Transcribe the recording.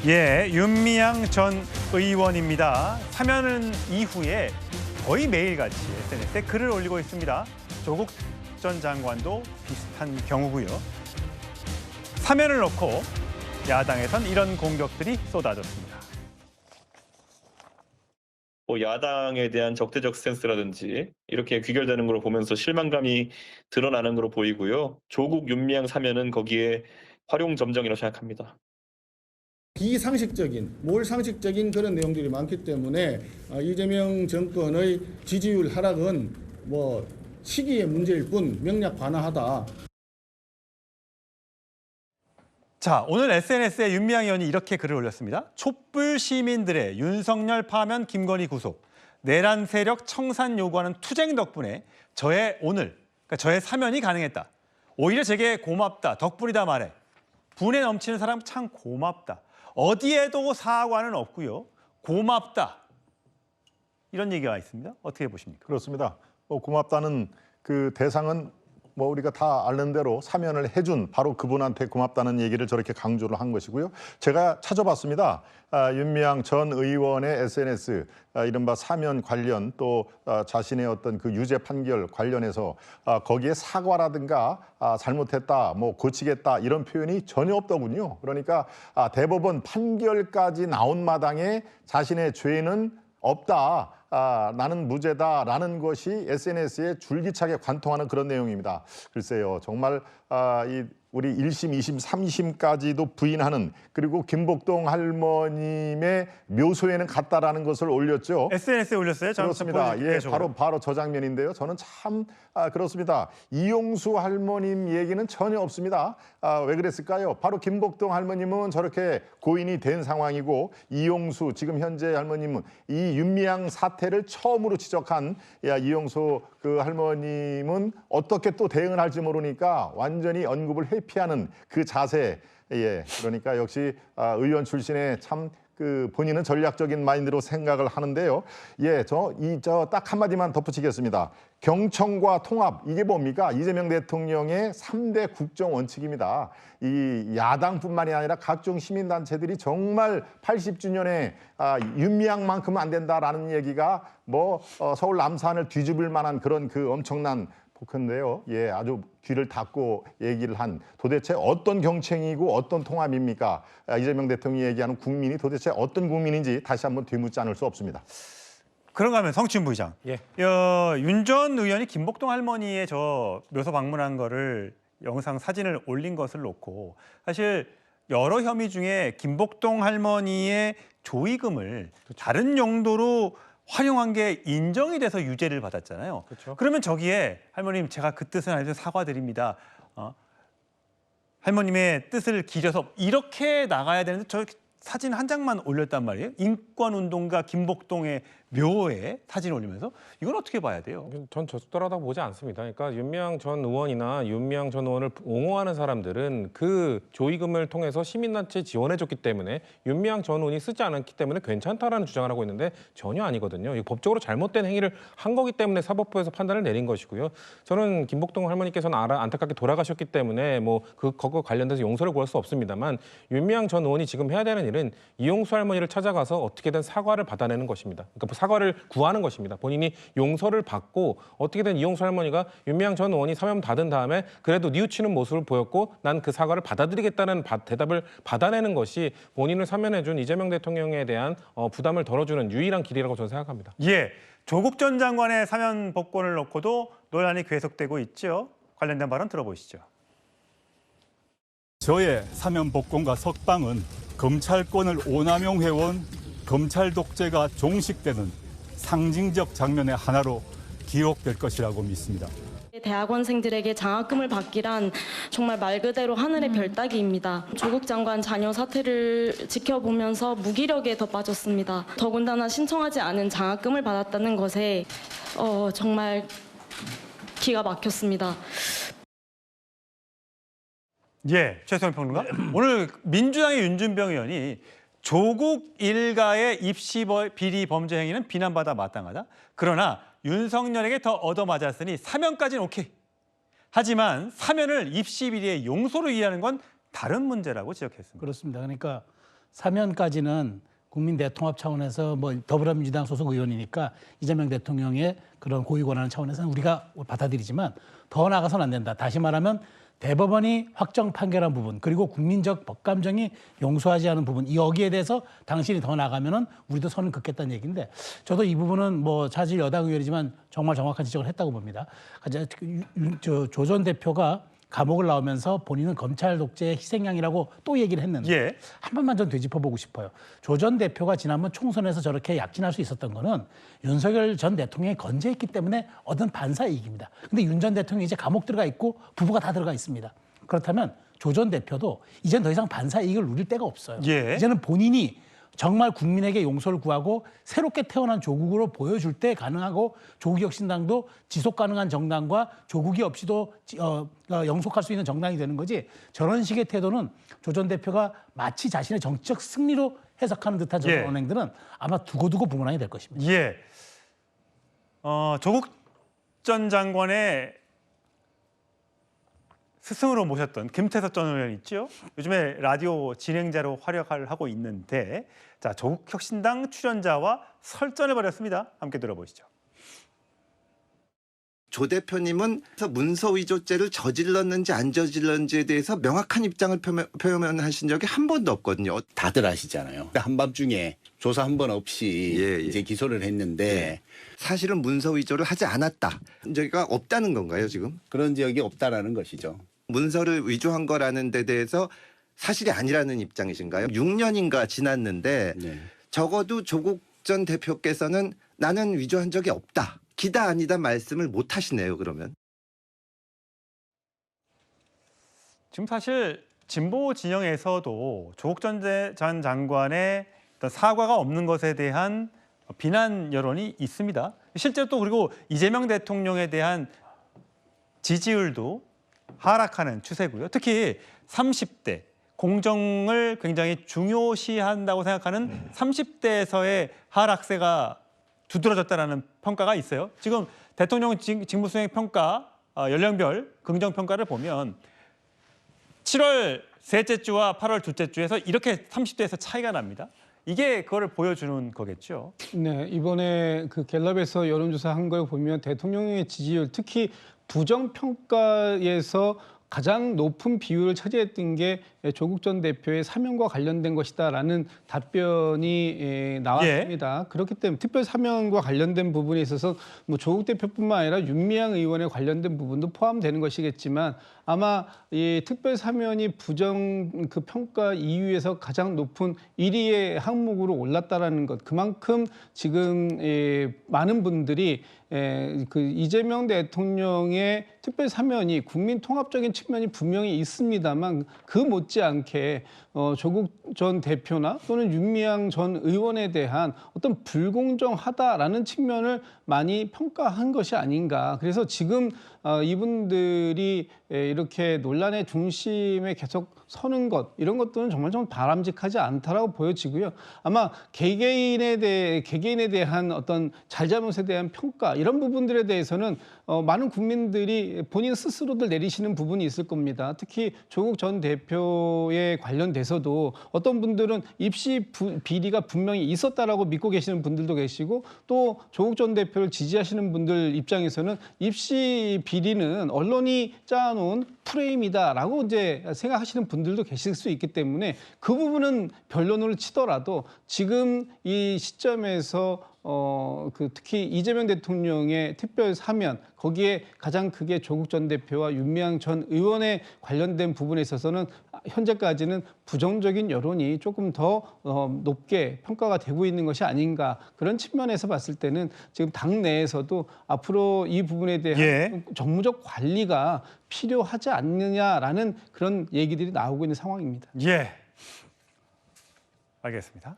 예, 윤미향 전 의원입니다. 사면 이후에 거의 매일같이 SNS에 글을 올리고 있습니다. 조국 전 장관도 비슷한 경우고요. 사면을 놓고 야당에선 이런 공격들이 쏟아졌습니다. 야당에 대한 적대적 스탠스라든지 이렇게 귀결되는 걸 보면서 실망감이 드러나는 걸로 보이고요. 조국 윤미향 사면은 거기에 활용점정이라고 생각합니다. 비상식적인, 몰상식적인 그런 내용들이 많기 때문에 이재명 정권의 지지율 하락은 시기의 문제일 뿐 명약관화하다. 자, 오늘 SNS에 윤미향 의원이 이렇게 글을 올렸습니다. 촛불 시민들의 윤석열 파면 김건희 구속, 내란 세력 청산 요구하는 투쟁 덕분에 저의 사면이 가능했다. 오히려 제게 고맙다, 덕분이다 말해. 분에 넘치는 사람 참 고맙다. 어디에도 사과는 없고요. 고맙다. 이런 얘기가 있습니다. 어떻게 보십니까? 그렇습니다. 고맙다는 그 대상은 우리가 다 아는 대로 사면을 해준 바로 그분한테 고맙다는 얘기를 저렇게 강조를 한 것이고요. 제가 찾아봤습니다. 윤미향 전 의원의 SNS 이른바 사면 관련 또 자신의 어떤 그 유죄 판결 관련해서 거기에 사과라든가 잘못했다, 고치겠다 이런 표현이 전혀 없더군요. 그러니까 대법원 판결까지 나온 마당에 자신의 죄는 없다. 나는 무죄다라는 것이 SNS에 줄기차게 관통하는 그런 내용입니다. 글쎄요, 정말 우리 1심, 2심, 3심까지도 부인하는, 그리고 김복동 할머님의 묘소에는 갔다라는 것을 올렸죠. SNS에 올렸어요? 그렇습니다. 예, 바로 저 장면인데요. 저는 참 그렇습니다. 이용수 할머님 얘기는 전혀 없습니다. 왜 그랬을까요? 바로 김복동 할머님은 저렇게 고인이 된 상황이고, 이용수 지금 현재 할머님은 이 윤미향 사태를 처음으로 지적한 이용수 그 할머님은 어떻게 또 대응을 할지 모르니까 완전히 언급을 회피하는 그 자세. 예, 그러니까 역시 의원 출신의 참 그 본인은 전략적인 마인드로 생각을 하는데요. 예, 저 딱 한마디만 덧붙이겠습니다. 경청과 통합, 이게 뭡니까? 이재명 대통령의 3대 국정 원칙입니다. 이 야당뿐만이 아니라 각종 시민단체들이 정말 80주년에 윤미향만큼은 안 된다라는 얘기가 서울 남산을 뒤집을 만한 그런 그 엄청난 근데요, 예, 아주 귀를 닫고 얘기를 한 도대체 어떤 경쟁이고 어떤 통합입니까? 이재명 대통령이 얘기하는 국민이 도대체 어떤 국민인지 다시 한번 되묻지 않을 수 없습니다. 그런가 하면 성춘 부의장, 예. 윤 전 의원이 김복동 할머니의 저 묘소 방문한 거를 영상 사진을 올린 것을 놓고 사실 여러 혐의 중에 김복동 할머니의 조의금을 다른 용도로 활용한 게 인정이 돼서 유죄를 받았잖아요. 그렇죠. 그러면 저기에 할머님 제가 그 뜻은 아니어서 사과드립니다. 할머님의 뜻을 기려서 이렇게 나가야 되는데 저 사진 한 장만 올렸단 말이에요. 인권운동가 김복동의 묘에 사진 올리면서 이건 어떻게 봐야 돼요? 전 적절하다고 보지 않습니다. 그러니까 윤미향 전 의원이나 윤미향 전 의원을 옹호하는 사람들은 그 조의금을 통해서 시민단체 지원해줬기 때문에 윤미향 전 의원이 쓰지 않았기 때문에 괜찮다라는 주장을 하고 있는데 전혀 아니거든요. 이거 법적으로 잘못된 행위를 한 거기 때문에 사법부에서 판단을 내린 것이고요. 저는 김복동 할머니께서는 안타깝게 돌아가셨기 때문에 그거 관련돼서 용서를 구할 수 없습니다만 윤미향 전 의원이 지금 해야 되는 일은 이용수 할머니를 찾아가서 어떻게든 사과를 받아내는 것입니다. 그러니까 사과를 구하는 것입니다. 본인이 용서를 받고 어떻게든 이용수 할머니가 윤미향 전 의원이 사면 받은 다음에 그래도 뉘우치는 모습을 보였고 난 그 사과를 받아들이겠다는 대답을 받아내는 것이 본인을 사면해준 이재명 대통령에 대한 부담을 덜어주는 유일한 길이라고 저는 생각합니다. 예, 조국 전 장관의 사면 복권을 놓고도 논란이 계속되고 있죠. 관련된 발언 들어보시죠. 저의 사면 복권과 석방은 검찰권을 오남용해온 검찰 독재가 종식되는 상징적 장면의 하나로 기록될 것이라고 믿습니다. 대학원생들에게 장학금을 받기란 정말 말 그대로 하늘의 별 따기입니다. 조국 장관 자녀 사태를 지켜보면서 무기력에 더 빠졌습니다. 더군다나 신청하지 않은 장학금을 받았다는 것에 정말 기가 막혔습니다. 예, 최소영 평론가. 오늘 민주당의 윤준병 의원이 조국 일가의 입시 비리 범죄 행위는 비난받아 마땅하다. 그러나 윤석열에게 더 얻어맞았으니 사면까지는 오케이. 하지만 사면을 입시 비리의 용서로 이해하는 건 다른 문제라고 지적했습니다. 그렇습니다. 그러니까 사면까지는 국민 대통합 차원에서 뭐 더불어민주당 소속 의원이니까 이재명 대통령의 그런 고유 권한 차원에서는 우리가 받아들이지만 더 나아가서는 안 된다. 다시 말하면 대법원이 확정 판결한 부분 그리고 국민적 법감정이 용서하지 않은 부분 여기에 대해서 당신이 더 나가면은 우리도 선을 긋겠다는 얘기인데 저도 이 부분은 뭐 사실 여당 의원이지만 정말 정확한 지적을 했다고 봅니다. 조 전 대표가 감옥을 나오면서 본인은 검찰 독재의 희생양이라고 또 얘기를 했는데 예. 한 번만 좀 되짚어보고 싶어요. 조 전 대표가 지난번 총선에서 저렇게 약진할 수 있었던 거는 윤석열 전 대통령이 건재했기 때문에 얻은 반사 이익입니다. 근데 윤 전 대통령이 이제 감옥 들어가 있고 부부가 다 들어가 있습니다. 그렇다면 조 전 대표도 이제는 더 이상 반사 이익을 누릴 데가 없어요. 예. 이제는 본인이 정말 국민에게 용서를 구하고 새롭게 태어난 조국으로 보여줄 때 가능하고 조국혁신당도 지속 가능한 정당과 조국이 없이도 영속할 수 있는 정당이 되는 거지 저런 식의 태도는 조 전 대표가 마치 자신의 정치적 승리로 해석하는 듯한 저런 예. 언행들은 아마 두고두고 부문항이 될 것입니다. 예. 조국 전 장관의 스승으로 모셨던 김태섭 전 의원 있죠. 요즘에 라디오 진행자로 활약을 하고 있는데 자 조국혁신당 출연자와 설전을 벌였습니다. 함께 들어보시죠. 조 대표님은 문서 위조죄를 저질렀는지 안 저질렀는지에 대해서 명확한 입장을 표명하신 적이 한 번도 없거든요. 다들 아시잖아요. 한밤중에 조사 한 번 없이 이제 기소를 했는데 사실은 문서 위조를 하지 않았다. 저기가 없다는 건가요, 지금? 그런 적이 없다라는 것이죠. 문서를 위조한 거라는 데 대해서 사실이 아니라는 입장이신가요? 6년인가 지났는데 적어도 조국 전 대표께서는 나는 위조한 적이 없다. 기다 아니다 말씀을 못 하시네요, 그러면. 지금 사실 진보 진영에서도 조국 전 장관의 어떤 사과가 없는 것에 대한 비난 여론이 있습니다. 실제로 또 그리고 이재명 대통령에 대한 지지율도 하락하는 추세고요. 특히 30대 공정을 굉장히 중요시한다고 생각하는 30대에서의 하락세가 두드러졌다는 평가가 있어요. 지금 대통령 직무수행 평가 연령별 긍정 평가를 보면 7월 셋째 주와 8월 둘째 주에서 이렇게 30대에서 차이가 납니다. 이게 그거를 보여주는 거겠죠. 네, 이번에 그 갤럽에서 여론조사한 걸 보면 대통령의 지지율, 특히 부정평가에서 가장 높은 비율을 차지했던 게 조국 전 대표의 사면과 관련된 것이다라는 답변이 나왔습니다. 그렇기 때문에 특별 사면과 관련된 부분에 있어서 뭐 조국 대표뿐만 아니라 윤미향 의원에 관련된 부분도 포함되는 것이겠지만 아마 이 특별 사면이 부정 그 평가 2위에서 가장 높은 1위의 항목으로 올랐다라는 것, 그만큼 지금 많은 분들이 그 이재명 대통령의 특별 사면이 국민 통합적인 측면이 분명히 있습니다만 그 못지않게 조국 전 대표나 또는 윤미향 전 의원에 대한 어떤 불공정하다라는 측면을 많이 평가한 것이 아닌가. 그래서 지금 이분들이 이렇게 논란의 중심에 계속 서는 것, 이런 것들은 정말 좀 바람직하지 않다라고 보여지고요. 아마 개개인에 대한 어떤 잘잘못에 대한 평가, 이런 부분들에 대해서는 많은 국민들이 본인 스스로들 내리시는 부분이 있을 겁니다. 특히 조국 전 대표에 관련돼서도 어떤 분들은 입시 비리가 분명히 있었다라고 믿고 계시는 분들도 계시고, 또 조국 전 대표를 지지하시는 분들 입장에서는 입시 비리는 언론이 짜놓은 프레임이다라고 이제 생각하시는 분들도 계실 수 있기 때문에 그 부분은 변론을 치더라도 지금 이 시점에서 특히 이재명 대통령의 특별 사면, 거기에 가장 크게 조국 전 대표와 윤미향 전 의원에 관련된 부분에 있어서는 현재까지는 부정적인 여론이 조금 더 높게 평가가 되고 있는 것이 아닌가, 그런 측면에서 봤을 때는 지금 당 내에서도 앞으로 이 부분에 대한 정무적 관리가 필요하지 않느냐라는 그런 얘기들이 나오고 있는 상황입니다. 예, 알겠습니다.